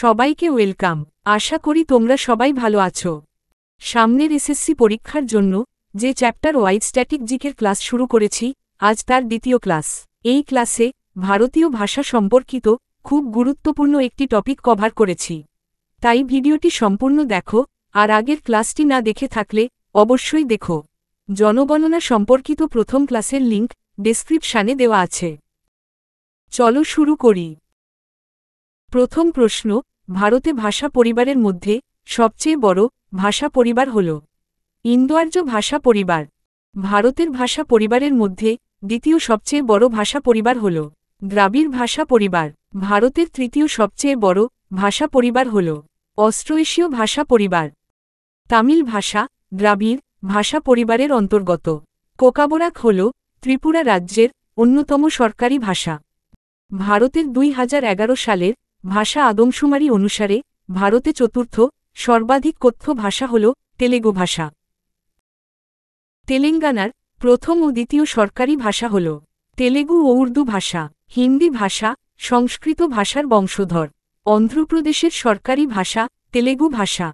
সবাইকে ওয়েলকাম। আশা করি তোমরা সবাই ভালো আছো। সামনের এসএসসি পরীক্ষার জন্য যে চ্যাপ্টার ওয়াইজ স্ট্যাটিক জিকের ক্লাস শুরু করেছি, আজ তার দ্বিতীয় ক্লাস। এই ক্লাসে ভারতীয় ভাষা সম্পর্কিত খুব গুরুত্বপূর্ণ একটি টপিক কভার করেছি, তাই ভিডিওটি সম্পূর্ণ দেখো, আর আগের ক্লাসটি না দেখে থাকলে অবশ্যই দেখো। জনগণনা সম্পর্কিত প্রথম ক্লাসের লিঙ্ক ডেসক্রিপশানে দেওয়া আছে। চলো শুরু করি। প্রথম প্রশ্ন, ভারতে ভাষা পরিবারের মধ্যে সবচেয়ে বড় ভাষা পরিবার হল? ইন্দো-আর্য ভাষা পরিবার। ভারতের ভাষা পরিবারের মধ্যে দ্বিতীয় সবচেয়ে বড় ভাষা পরিবার হল দ্রাবিড় ভাষা পরিবার। ভারতের তৃতীয় সবচেয়ে বড় ভাষা পরিবার হল অস্ট্রোএশীয় ভাষা পরিবার। তামিল ভাষা দ্রাবিড় ভাষা পরিবারের অন্তর্গত। কোকাবরাক হল ত্রিপুরা রাজ্যের অন্যতম সরকারি ভাষা। ভারতের 2011 সালের ভাষা আদমশুমারি অনুসারে ভারতে চতুর্থ সর্বাধিক কথ্য ভাষা হল তেলেগু ভাষা। তেলেঙ্গানার প্রথম ও দ্বিতীয় সরকারি ভাষা হল তেলেগু ও উর্দু ভাষা। হিন্দি ভাষা সংস্কৃত ভাষার বংশধর। অন্ধ্রপ্রদেশের সরকারি ভাষা তেলেগু ভাষা।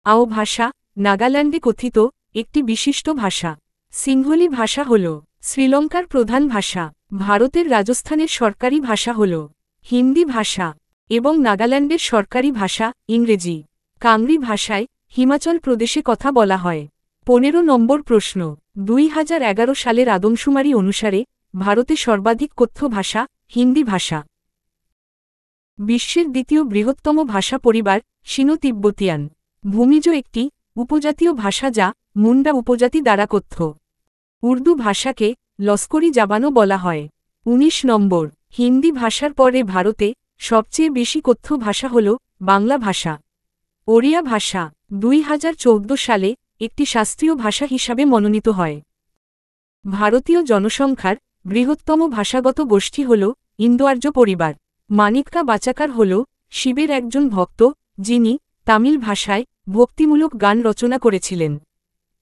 আও ভাষা নাগাল্যান্ডে কথিত একটি বিশিষ্ট ভাষা। সিংহলি ভাষা হল শ্রীলঙ্কার প্রধান ভাষা। ভারতের রাজস্থানের সরকারি ভাষা হল হিন্দি ভাষা এবং নাগাল্যান্ডের সরকারি ভাষা ইংরেজি। কাংরি ভাষায় হিমাচল প্রদেশে কথা বলা হয়। 15 নম্বর প্রশ্ন, 2011 সালের আদমশুমারি অনুসারে ভারতে সর্বাধিক কথ্য ভাষা হিন্দি ভাষা। বিশ্বের দ্বিতীয় বৃহত্তম ভাষা পরিবার সিনো তিব্বতিয়ান। ভূমিজ একটি উপজাতীয় ভাষা যা মুন্ডা উপজাতি দ্বারা কথ্য। উর্দু ভাষাকে লস্করি জাবানও বলা হয়। 19 নম্বর, হিন্দি ভাষার পরে ভারতে সবচেয়ে বেশি কথ্য ভাষা হল বাংলা ভাষা। ওড়িয়া ভাষা 2014 সালে একটি শাস্ত্রীয় ভাষা হিসাবে মনোনীত হয়। ভারতীয় জনসংখ্যার বৃহত্তম ভাষাগত গোষ্ঠী হল ইন্দো-আর্য পরিবার। মানিক্কা বাচাকার হল শিবের একজন ভক্ত, যিনি তামিল ভাষায় ভক্তিমূলক গান রচনা করেছিলেন।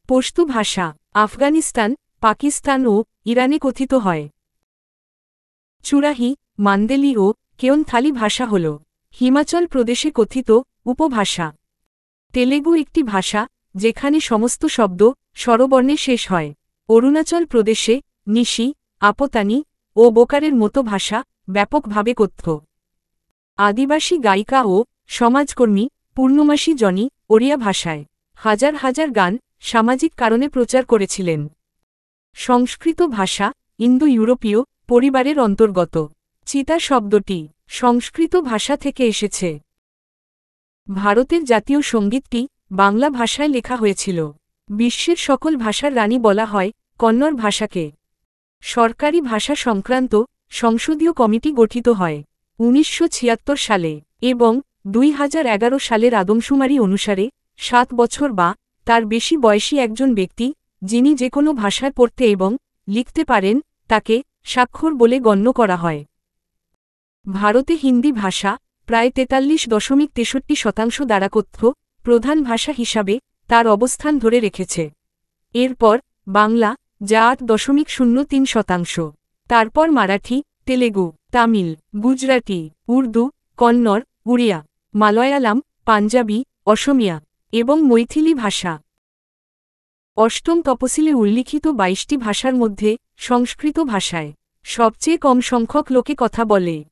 পশতু ভাষা আফগানিস্তান, পাকিস্তান ও ইরানে কথিত হয়। চুরাহি, মান্দেলি ও কেয়নথালি ভাষা হল হিমাচল প্রদেশে কথিত উপভাষা। তেলেগু একটি ভাষা যেখানে সমস্ত শব্দ স্বরবর্ণে শেষ হয়। অরুণাচল প্রদেশে নিশি, আপতানি ও বোকারের মতো ভাষা ব্যাপকভাবে কথ্য। আদিবাসী গায়িকা ও সমাজকর্মী পূর্ণমাসী জনি ওড়িয়া ভাষায় হাজার হাজার গান সামাজিক কারণে প্রচার করেছিলেন। সংস্কৃত ভাষা ইন্দো ইউরোপীয় পরিবারের অন্তর্গত। চিতা শব্দটি সংস্কৃত ভাষা থেকে এসেছে। ভারতের জাতীয় সঙ্গীতটি বাংলা ভাষায় লেখা হয়েছিল। বিশ্বের সকল ভাষার রানী বলা হয় কন্নড় ভাষাকে। সরকারি ভাষা সংক্রান্ত সংসদীয় কমিটি গঠিত হয় 1976 সালে এবং 2011 সালের আদমশুমারি অনুসারে 7 বছর বা তার বেশি বয়সী একজন ব্যক্তি যিনি যে কোনো ভাষায় পড়তে এবং লিখতে পারেন তাকে স্বাক্ষর বলে গণ্য করা হয়। ভারতে হিন্দি ভাষা প্রায় 43.63% দ্বারা কথ্য প্রধান ভাষা হিসাবে তার অবস্থান ধরে রেখেছে। এরপর বাংলা যা 8.03%, তারপর মারাঠি, তেলেগু, তামিল, গুজরাটি, উর্দু, কন্নড়, উড়িয়া, মালয়ালাম, পাঞ্জাবি, অসমিয়া এবং মৈথিলি ভাষা। অষ্টম তপশিলে উল্লিখিত 22টি ভাষার মধ্যে সংস্কৃত ভাষায় সবচেয়ে কম সংখ্যক লোকে কথা বলে।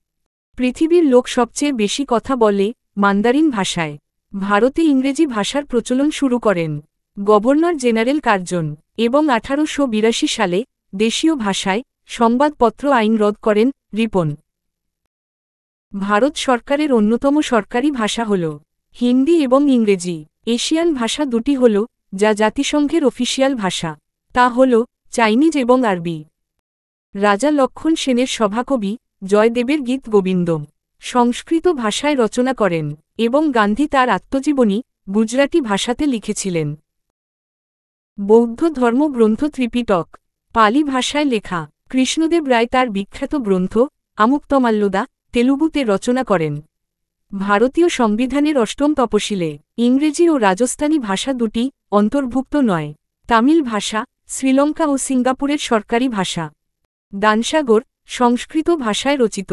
পৃথিবীর লোক সবচেয়ে বেশি কথা বলে মান্দারিন ভাষায়। ভারতে ইংরেজি ভাষার প্রচলন শুরু করেন গভর্নর জেনারেল কার্জন এবং 1882 সালে দেশীয় ভাষায় সংবাদপত্র আইন রদ করেন রিপন। ভারত সরকারের অন্যতম সরকারি ভাষা হল হিন্দি এবং ইংরেজি। এশিয়ান ভাষা দুটি হল যা জাতিসংঘের অফিসিয়াল ভাষা, তা হল চাইনিজ এবং আরবি। রাজা লক্ষণ সেনের সভাকবি জয়দেবের গীত গোবিন্দম সংস্কৃত ভাষায় রচনা করেন এবং গান্ধী তার আত্মজীবনী গুজরাটি ভাষাতে লিখেছিলেন। বৌদ্ধ ধর্মগ্রন্থ ত্রিপিটক পালি ভাষায় লেখা। কৃষ্ণদেব রায় তার বিখ্যাত গ্রন্থ আমুক্তমাল্যদা তেলুগুতে রচনা করেন। ভারতীয় সংবিধানের অষ্টম তপশিলে ইংরেজি ও রাজস্থানী ভাষা দুটি অন্তর্ভুক্ত নয়। তামিল ভাষা শ্রীলঙ্কা ও সিঙ্গাপুরের সরকারি ভাষা। দানসাগর সংস্কৃত ভাষায় রচিত।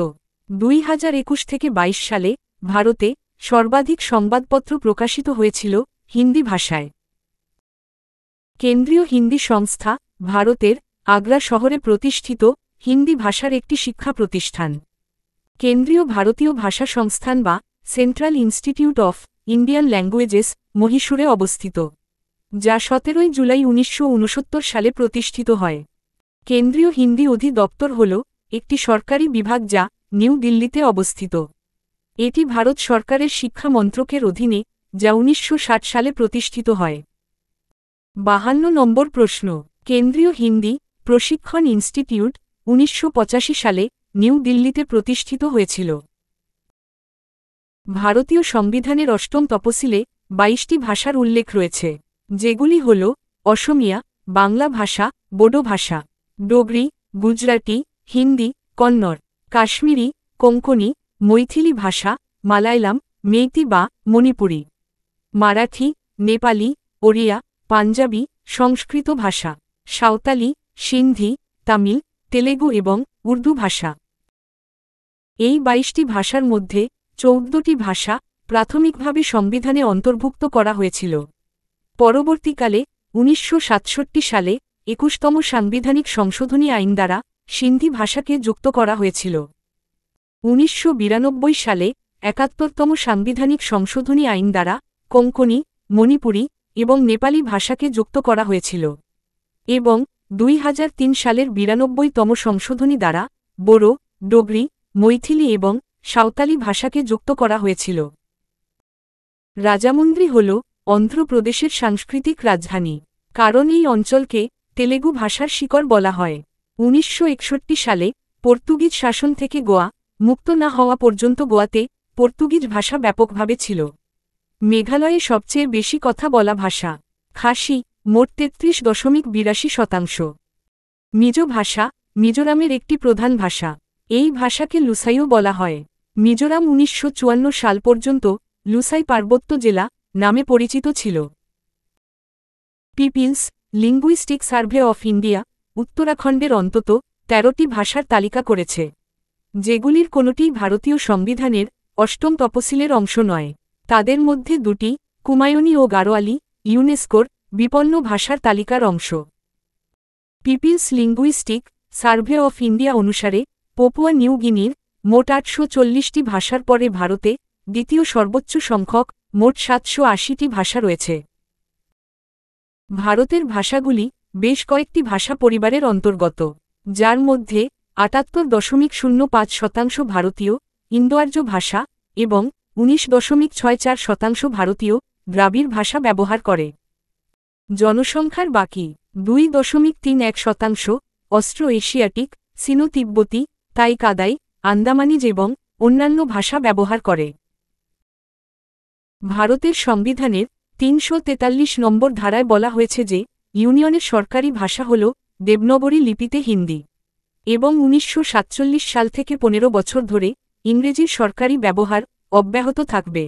2021 থেকে 22 সালে ভারতে সর্বাধিক সংবাদপত্র প্রকাশিত হয়েছিল হিন্দি ভাষায়। কেন্দ্রীয় হিন্দি সংস্থা ভারতের আগ্রা শহরে প্রতিষ্ঠিত হিন্দি ভাষার একটি শিক্ষা প্রতিষ্ঠান। কেন্দ্রীয় ভারতীয় ভাষা সংস্থান বা central institute of Indian languages মহীশূরে অবস্থিত, যা 17 জুলাই 1969 সালে প্রতিষ্ঠিত হয়। কেন্দ্রীয় হিন্দি অধিদপ্তর হল একটি সরকারি বিভাগ যা নিউ দিল্লিতে অবস্থিত। এটি ভারত সরকারের শিক্ষা মন্ত্রকের অধীনে, যা 1960 সালে প্রতিষ্ঠিত হয়। 52 নম্বর প্রশ্ন। কেন্দ্রীয় হিন্দি প্রশিক্ষণ ইনস্টিটিউট 1985 সালে নিউ দিল্লিতে প্রতিষ্ঠিত হয়েছিল। ভারতীয় সংবিধানের 8ম তফসিলে 22টি ভাষার উল্লেখ রয়েছে, যেগুলি হল অসমিয়া, বাংলা ভাষা, বোডো ভাষা, ডোগরি, গুজরাটি, হিন্দি, কন্নড়, কাশ্মীরি, কোঙ্কনি, মৈথিলি ভাষা, মালায়ালাম, মেইতি বা মণিপুরী, মারাঠি, নেপালি, ওড়িয়া, পাঞ্জাবি, সংস্কৃত ভাষা, সাঁওতালি, সিন্ধি, তামিল, তেলেগু এবং উর্দু ভাষা। এই 22টি ভাষার মধ্যে 14টি ভাষা প্রাথমিকভাবে সংবিধানে অন্তর্ভুক্ত করা হয়েছিল। পরবর্তীকালে 1967 সালে 21তম সাংবিধানিক সংশোধনী আইন দ্বারা সিন্ধি ভাষাকে যুক্ত করা হয়েছিল। 1992 সালে 71তম সাংবিধানিক সংশোধনী আইন দ্বারা কোঙ্কনি, মণিপুরী এবং নেপালি ভাষাকে যুক্ত করা হয়েছিল এবং 2003 সালের 92তম সংশোধনী দ্বারা বোরো, ডোগরি, মৈথিলি এবং সাঁওতালি ভাষাকে যুক্ত করা হয়েছিল। রাজামুন্দ্রি হল অন্ধ্রপ্রদেশের সাংস্কৃতিক রাজধানী, কারণ এই অঞ্চলকে তেলেগু ভাষার শিকড় বলা হয়। 1961 সালে পর্তুগিজ শাসন থেকে গোয়া মুক্ত না হওয়া পর্যন্ত গোয়াতে পর্তুগিজ ভাষা ব্যাপকভাবে ছিল। মেঘালয়ে সবচেয়ে বেশি কথা বলা ভাষা খাসি, মোট 33.82%। মিজো ভাষা মিজোরামের একটি প্রধান ভাষা। এই ভাষাকে লুসাইও বলা হয়। মিজোরাম 1954 সাল পর্যন্ত লুসাই পার্বত্য জেলা নামে পরিচিত ছিল। People's Linguistic Survey of India উত্তরাখণ্ডের অন্তত 13টি ভাষার তালিকা করেছে, যেগুলির কোনোটিই ভারতীয় সংবিধানের 8ম তফসিলের অংশ নয়। তাদের মধ্যে 2টি কুমায়ুনি ও গাড়োয়ালি ইউনেস্কোর বিপন্ন ভাষার তালিকার অংশ। People's Linguistic Survey of India অনুসারে পাপুয়া নিউ গিনির মোট 840টি ভাষার পরে ভারতে দ্বিতীয় সর্বোচ্চ সংখ্যক মোট 780টি ভাষা রয়েছে। ভারতের ভাষাগুলি বেশ কয়েকটি ভাষা পরিবারের অন্তর্গত, যার মধ্যে 78.05% ভারতীয় ইন্দোআর্য ভাষা এবং 19.64% ভারতীয় দ্রাবিড় ভাষা ব্যবহার করে। জনসংখ্যার বাকি 2.31% অস্ট্রো এশিয়াটিক, সিনো তিব্বতী, তাই কাদাই, আন্দামানিজ এবং অন্যান্য ভাষা ব্যবহার করে। ভারতের সংবিধানের 343 নম্বর ধারায় বলা হয়েছে যে ইউনিয়নের সরকারি ভাষা হল দেবনাগরী লিপিতে হিন্দি এবং 1947 সাল থেকে 15 বছর ধরে ইংরেজির সরকারি ব্যবহার অব্যাহত থাকবে।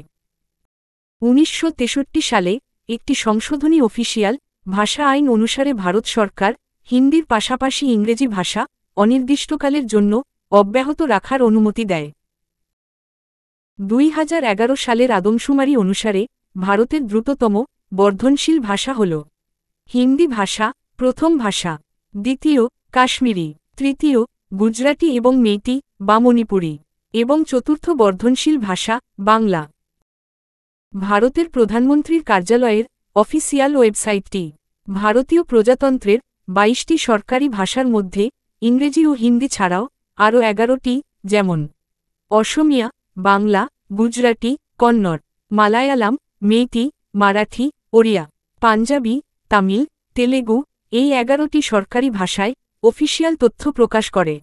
1963 সালে একটি সংশোধনী অফিসিয়াল ভাষা আইন অনুসারে ভারত সরকার হিন্দির পাশাপাশি ইংরেজি ভাষা অনির্দিষ্টকালের জন্য অব্যাহত রাখার অনুমতি দেয়। 2011 সালের আদমশুমারি অনুসারে ভারতের দ্রুততম বর্ধনশীল ভাষা হল হিন্দি ভাষা, প্রথম ভাষা, দ্বিতীয় কাশ্মীরি, তৃতীয় গুজরাটি এবং মেইতি বা মণিপুরী এবং চতুর্থ বর্ধনশীল ভাষা বাংলা। ভারতের প্রধানমন্ত্রীর কার্যালয়ের অফিসিয়াল ওয়েবসাইটটি ভারতীয় প্রজাতন্ত্রের 22টি সরকারি ভাষার মধ্যে ইংরেজি ও হিন্দি ছাড়াও আরও 11টি, যেমন অসমিয়া, বাংলা, গুজরাটি, কন্নড়, মালায়ালাম, মেইতি, মারাঠি, ওড়িয়া, পাঞ্জাবি, তামিল, তেলেগু, এই 11টি সরকারি ভাষায় অফিসিয়াল তথ্য প্রকাশ করে।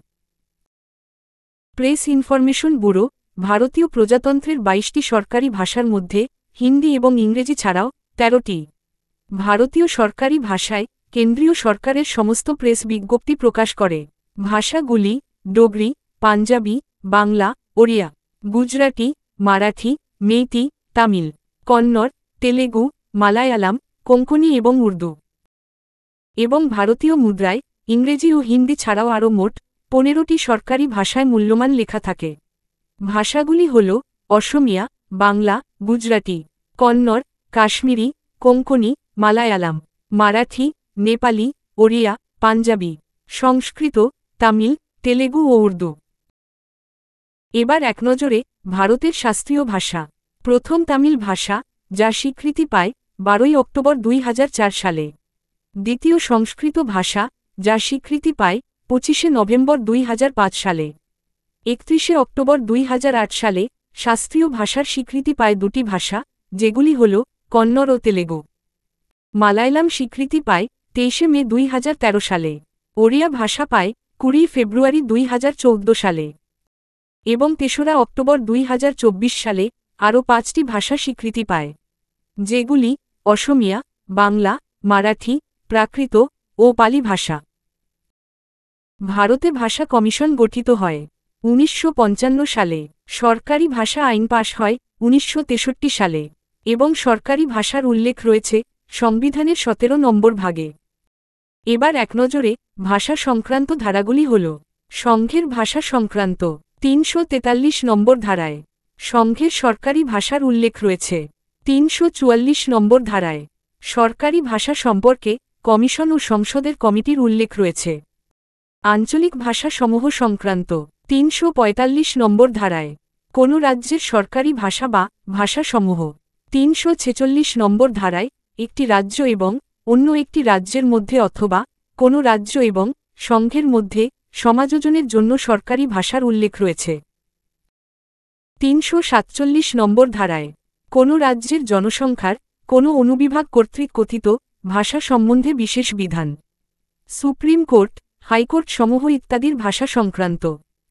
প্রেস ইনফরমেশন ব্যুরো ভারতীয় প্রজাতন্ত্রের 22টি সরকারি ভাষার মধ্যে হিন্দি এবং ইংরেজি ছাড়াও 13টি ভারতীয় সরকারি ভাষায় কেন্দ্রীয় সরকারের সমস্ত প্রেস বিজ্ঞপ্তি প্রকাশ করে। ভাষাগুলি ডোগরি, পাঞ্জাবি, বাংলা, ওড়িয়া, গুজরাটি, মারাঠি, মেইতি, তামিল, কন্নড়, তেলেগু, মালায়ালাম, কোঙ্কনি এবং উর্দু। এবং ভারতীয় মুদ্রায় ইংরেজি ও হিন্দি ছাড়াও আরও মোট 15টি সরকারি ভাষায় মূল্যমান লেখা থাকে। ভাষাগুলি হল অসমিয়া, বাংলা, গুজরাটি, কন্নড়, কাশ্মীরি, কোঙ্কনি, মালায়ালাম, মারাঠি, নেপালি, ওড়িয়া, পাঞ্জাবি, সংস্কৃত, তামিল, তেলেগু ও উর্দু। এবার একনজরে ভারতের শাস্ত্রীয় ভাষা। প্রথম তামিল ভাষা, যা স্বীকৃতি পায় 12 অক্টোবর 2004 সালে। দ্বিতীয় সংস্কৃত ভাষা, যা স্বীকৃতি পায় 25 নভেম্বর 2005 সালে। 31 অক্টোবর 2008 সালে শাস্ত্রীয় ভাষার স্বীকৃতি পায় দুটি ভাষা, যেগুলি হল কন্নড় ও তেলেগু। মালায়ালাম স্বীকৃতি পায় 23 মে 2013 সালে। ওড়িয়া ভাষা পায় 20 ফেব্রুয়ারি 2014 সালে। এবং 3 অক্টোবর 2024 সালে আরও 5টি ভাষা স্বীকৃতি পায়, যেগুলি অসমিয়া, বাংলা, মারাঠি, প্রাকৃত ও পালি ভাষা। ভারতে ভাষা কমিশন গঠিত হয় 1955 সালে। সরকারি ভাষা আইন পাশ হয় 1963 সালে এবং সরকারি ভাষার উল্লেখ রয়েছে সংবিধানের 17 নম্বর ভাগে। এবার একনজরে ভাষা সংক্রান্ত ধারাগুলি হল: সংঘের ভাষা সংক্রান্ত 343 নম্বর ধারায় সংঘের সরকারি ভাষার উল্লেখ রয়েছে। 344 নম্বর ধারায় সরকারি ভাষা সম্পর্কে কমিশন ও সংসদের কমিটির উল্লেখ রয়েছে। আঞ্চলিক ভাষা সমূহ সংক্রান্ত 345 নম্বর ধারায় কোনো রাজ্যের সরকারি ভাষা বা ভাষাসমূহ। 346 নম্বর ধারায় একটি রাজ্য এবং অন্য একটি রাজ্যের মধ্যে অথবা কোনো রাজ্য এবং সংঘের মধ্যে সমাযোজনের জন্য সরকারি ভাষার উল্লেখ রয়েছে। 347 নম্বর ধারায় কোনো রাজ্যের জনসংখ্যার কোনো অনুবিভাগ কর্তৃক কথিত ভাষা সম্বন্ধে বিশেষ বিধান। সুপ্রিম কোর্ট, হাইকোর্ট সমূহ ইত্যাদির ভাষা সংক্রান্ত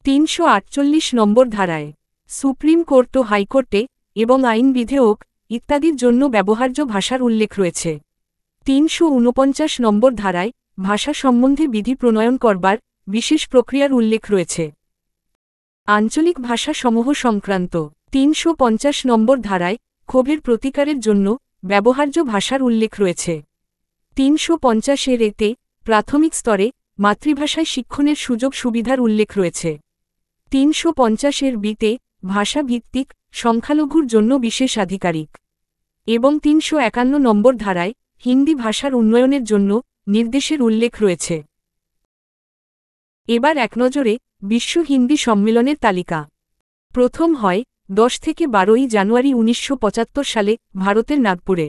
348 নম্বর ধারায় সুপ্রিম কোর্ট ও হাইকোর্টে এবং আইন বিধেয়ক ইত্যাদির জন্য ব্যবহার্য ভাষার উল্লেখ রয়েছে। 349 নম্বর ধারায় ভাষা সম্বন্ধে বিধি প্রণয়ন করবার বিশেষ প্রক্রিয়ার উল্লেখ রয়েছে। আঞ্চলিক ভাষা সমূহ সংক্রান্ত 350 নম্বর ধারায় ক্ষোভের প্রতিকারের জন্য ব্যবহার্য ভাষার উল্লেখ রয়েছে। 350 এতে প্রাথমিক স্তরে মাতৃভাষায় শিক্ষণের সুযোগ সুবিধার উল্লেখ রয়েছে। 350 বিতে ভাষা ভিত্তিক সংখ্যালঘুর জন্য বিশেষ আধিকারিক এবং 351 নম্বর ধারায় হিন্দি ভাষার উন্নয়নের জন্য নির্দেশের উল্লেখ রয়েছে। এবার একনজরে বিশ্ব হিন্দি সম্মেলনের তালিকা। প্রথম হয় 10 থেকে 12 জানুয়ারি 1975 সালে ভারতের নাগপুরে।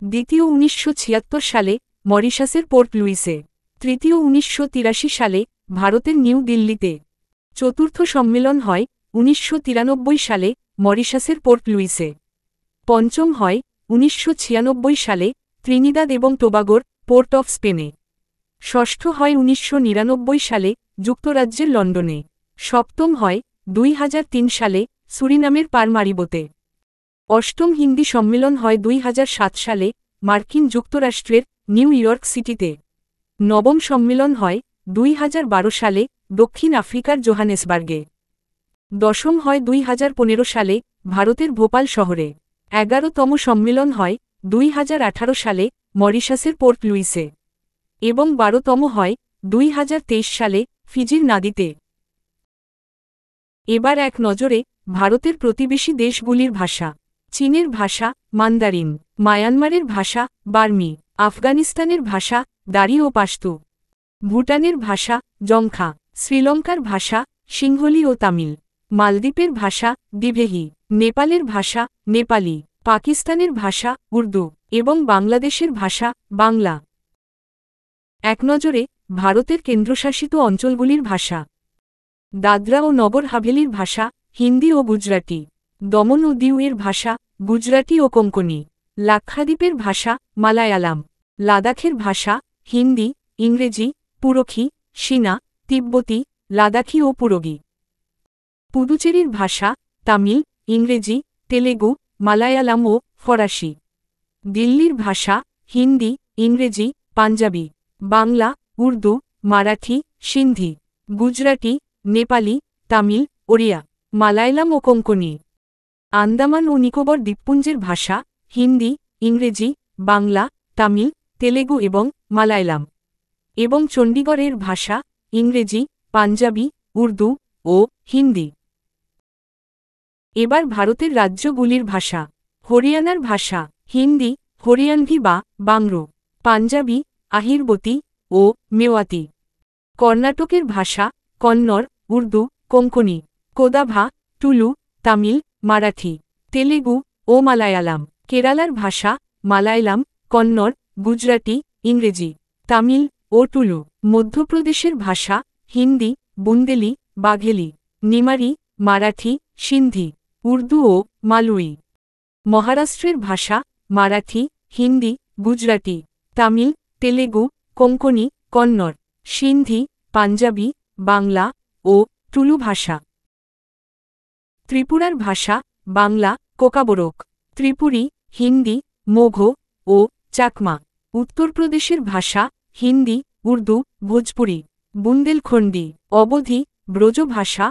দ্বিতীয় 1976 সালে মরিশাসের পোর্ট লুইসে। তৃতীয় 1983 সালে ভারতের নিউ দিল্লিতে। চতুর্থ সম্মেলন হয় 1993 সালে মরিশাসের পোর্ট লুইসে। পঞ্চম হয় 1996 সালে ত্রিনিদাদ এবং টোবাগোর পোর্ট অফ স্পেনে। ষষ্ঠ হয় 1999 সালে যুক্তরাজ্যের লন্ডনে। সপ্তম হয় 2003 সালে সুরিনামের পারমারিবোতে। অষ্টম হিন্দি সম্মেলন হয় 2007 সালে মার্কিন যুক্তরাষ্ট্রের নিউ ইয়র্ক সিটিতে। নবম সম্মেলন হয় 2012 সালে দক্ষিণ আফ্রিকার জোহানেসবার্গে। দশম হয় 2015 সালে ভারতের ভোপাল শহরে। 11তম সম্মেলন হয় 2018 সালে মরিশাসের পোর্ট লুইসে এবং 12তম হয় 2023 সালে ফিজির নাদিতে। এবার এক নজরে ভারতের প্রতিবেশী দেশগুলির ভাষা। চীনের ভাষা মান্দারিন, মায়ানমারের ভাষা বার্মি, আফগানিস্তানের ভাষা দারি ও পাশতু, ভুটানের ভাষা জংখা, শ্রীলঙ্কার ভাষা সিংহলি ও তামিল, মালদ্বীপের ভাষা দিভেহি, নেপালের ভাষা নেপালি, পাকিস্তানের ভাষা উর্দু এবং বাংলাদেশের ভাষা বাংলা। এক নজরে ভারতের কেন্দ্রশাসিত অঞ্চলগুলির ভাষা। দাদরা ও নগর হাভেলির ভাষা হিন্দি ও গুজরাটি। দমন ও দিউ-এর ভাষা গুজরাটি ও কোঙ্কনি। লাক্ষাদ্বীপের ভাষা মালায়ালাম। লাদাখের ভাষা হিন্দি, ইংরেজি, পুরোখী, চীনা, তিব্বতী, লাদাখি ও পুরোগি। পুদুচেরির ভাষা তামিল, ইংরেজি, তেলেগু, মালায়ালাম ও ফরাসি। দিল্লির ভাষা হিন্দি, ইংরেজি, পাঞ্জাবি, বাংলা, উর্দু, মারাঠি, সিন্ধি, গুজরাটি, নেপালি, তামিল, ওড়িয়া, মালায়ালাম ও কোঙ্কনি। আন্দামান ও নিকোবর দ্বীপপুঞ্জের ভাষা হিন্দি, ইংরেজি, বাংলা, তামিল, তেলেগু এবং মালায়ালাম এবং চণ্ডীগড়ের ভাষা ইংরেজি, পাঞ্জাবি, উর্দু ও হিন্দি। এবার ভারতের রাজ্যগুলির ভাষা। হরিয়ানার ভাষা হিন্দি, হরিয়ানভি বা বাংলো। পাঞ্জাবি, আহিরবতী ও মেওয়াতি। কর্ণাটকের ভাষা কন্নড়, উর্দু, কোঙ্কনি। কোদাভা, টুলু, তামিল, মারাঠি, তেলেগু ও মালায়ালাম। কেরালার ভাষা মালায়ালাম, কন্নড়, গুজরাটি, ইংরেজি, তামিল ও টুলু। মধ্যপ্রদেশের ভাষা হিন্দি, বুন্দেলি, বাঘেলি, নিমারি, মারাঠি, সিন্ধি, উর্দু ও মালুই। মহারাষ্ট্রের ভাষা মারাঠি, হিন্দি, গুজরাটি, তামিল, তেলেগু, কোঙ্কনি, কন্নড়, সিন্ধি, পাঞ্জাবি, বাংলা ও টুলু ভাষা। ত্রিপুরার ভাষা বাংলা, কোকাবোরক, ত্রিপুরী, হিন্দি, মোঘো ও চাকমা। উত্তরপ্রদেশের ভাষা হিন্দি, উর্দু, ভোজপুরি, বুন্দেলখণ্ডী, অবধি, ব্রজ ভাষা।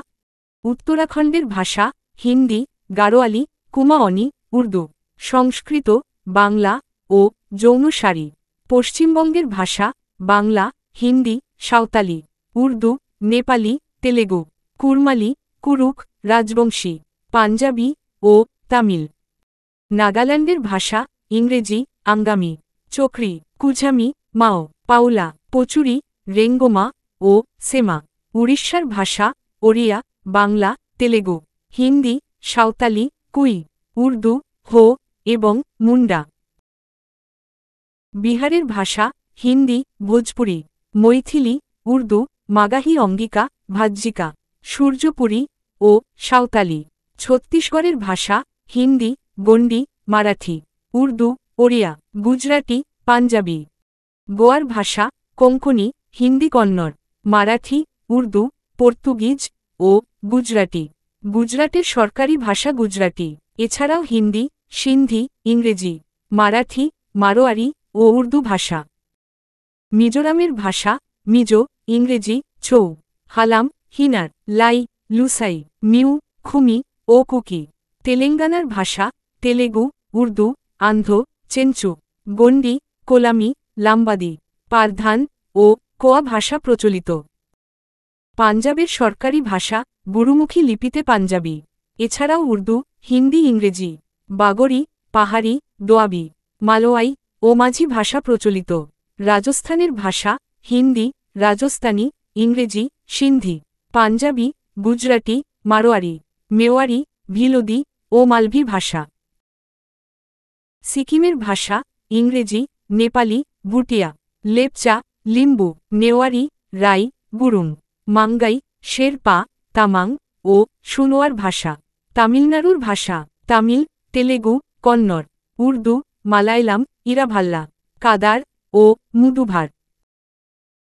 উত্তরাখণ্ডের ভাষা হিন্দি, গাড়োয়ালি, কুমাওনি, উর্দু, সংস্কৃত, বাংলা ও জৌনসারি। পশ্চিমবঙ্গের ভাষা বাংলা, হিন্দি, সাঁওতালি, উর্দু, নেপালি, তেলেগু, কুরমালি, কুরুক, রাজবংশী, পাঞ্জাবি ও তামিল। নাগাল্যান্ডের ভাষা ইংরেজি, আঙ্গামি, চোকরি, কুঝামি, মাও, পাওলা, পচুরি, রেঙ্গমা ও সেমা। উড়িষ্যার ভাষা ওড়িয়া, বাংলা, তেলেগু, হিন্দি, সাঁওতালি, কুই, উর্দু, হো এবং মুন্ডা। বিহারের ভাষা হিন্দি, ভোজপুরি, মৈথিলি, উর্দু, মাগাহি অঙ্গিকা, ভাজ্জিকা, সূর্যপুরী ও সাঁওতালি। ছত্তিশগড়ের ভাষা হিন্দি, গন্ডি, মারাঠি, উর্দু, ওড়িয়া, গুজরাটি, পাঞ্জাবি। গোয়ার ভাষা কোঙ্কনি, হিন্দি, কন্নড়, মারাঠি, উর্দু, পর্তুগিজ ও গুজরাটি। গুজরাটের সরকারি ভাষা গুজরাটি। এছাড়াও হিন্দি, সিন্ধি, ইংরেজি, মারাঠি, মারোয়ারি ও উর্দু ভাষা। মিজোরামের ভাষা মিজো, ইংরেজি, ছৌ, হালাম, হিনার, লাই, লুসাই, মিউ, খুমি ও কুকি। তেলেঙ্গানার ভাষা তেলেগু, উর্দু, আন্ধ্র, চেঞ্চু, গন্ডি, কোলামি, লাম্বাদি, পারধান ও কোয়া ভাষা প্রচলিত। পাঞ্জাবের সরকারি ভাষা গুরুমুখী লিপিতে পাঞ্জাবি। এছাড়াও উর্দু, হিন্দি, ইংরেজি, বাগরি, পাহাড়ি, দোয়াবি, মালওয়াই ও মাঝি ভাষা প্রচলিত। রাজস্থানের ভাষা হিন্দি, রাজস্থানী, ইংরেজি, সিন্ধি, পাঞ্জাবি, গুজরাটি, মারোয়ারি, মেওয়ারি, ভিলোদি ও মালভি ভাষা। সিকিমের ভাষা ইংরেজি, নেপালি, ভুটিয়া, লেপচা, লিম্বু, নেওয়ারি, রাই, গুরুং, মাঙ্গাই, শেরপা, তামাং ও সুনোয়ার ভাষা। তামিলনাড়ুর ভাষা তামিল, তেলেগু, কন্নড়, উর্দু, মালায়ালাম, ইরাভাল্লা, কাদার ও মুদুভার।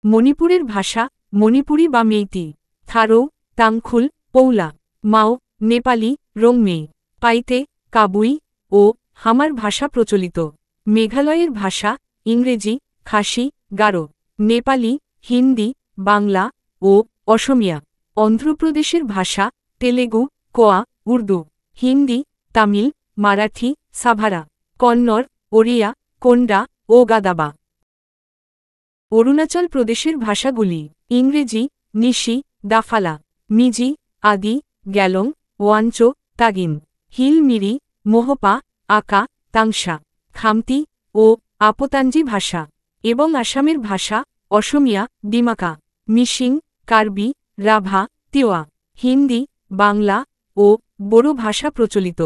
মণিপুরের ভাষা মণিপুরি বা মেইতি, থারো, তাংখুল, পৌলা, মাও, নেপালি, রোংমেই, পাইতে, কাবুই ও হামার ভাষা প্রচলিত। মেঘালয়ের ভাষা ইংরেজি, খাসি, গারো, নেপালি, হিন্দি, বাংলা ও অসমিয়া। অন্ধ্রপ্রদেশের ভাষা তেলেগু, কোয়া, উর্দু, হিন্দি, তামিল, মারাঠি, সাভারা, কন্নড়, ওড়িয়া, কোন্ডা ও গাদাবা। অরুণাচল প্রদেশের ভাষাগুলি ইংরেজি, নিশি, দাফালা, মিজি, আদি, গ্যালং, ওয়াঞ্চো, তাগিন, হিল মিরি, মোহপা, আকা, তাংসা, খামতি ও আপতাঞ্জি ভাষা। এবং আসামের ভাষা অসমিয়া, ডিমাকা, মিসিং, কার্বি, রাভা, তিওয়া, হিন্দি, বাংলা ও বোরো ভাষা প্রচলিত।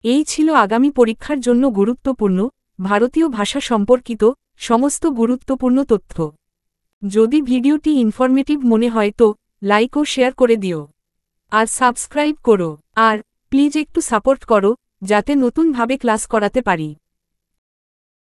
এই ছিল আগামী পরীক্ষার জন্য গুরুত্বপূর্ণ ভারতীয় ভাষা সম্পর্কিত সমস্ত গুরুত্বপূর্ণ তথ্য। যদি ভিডিওটি ইনফরমেটিভ মনে হয় তো লাইক ও শেয়ার করে দিও। আর সাবস্ক্রাইব করো। আর প্লিজ একটু সাপোর্ট করো যাতে নতুনভাবে ক্লাস করাতে পারি।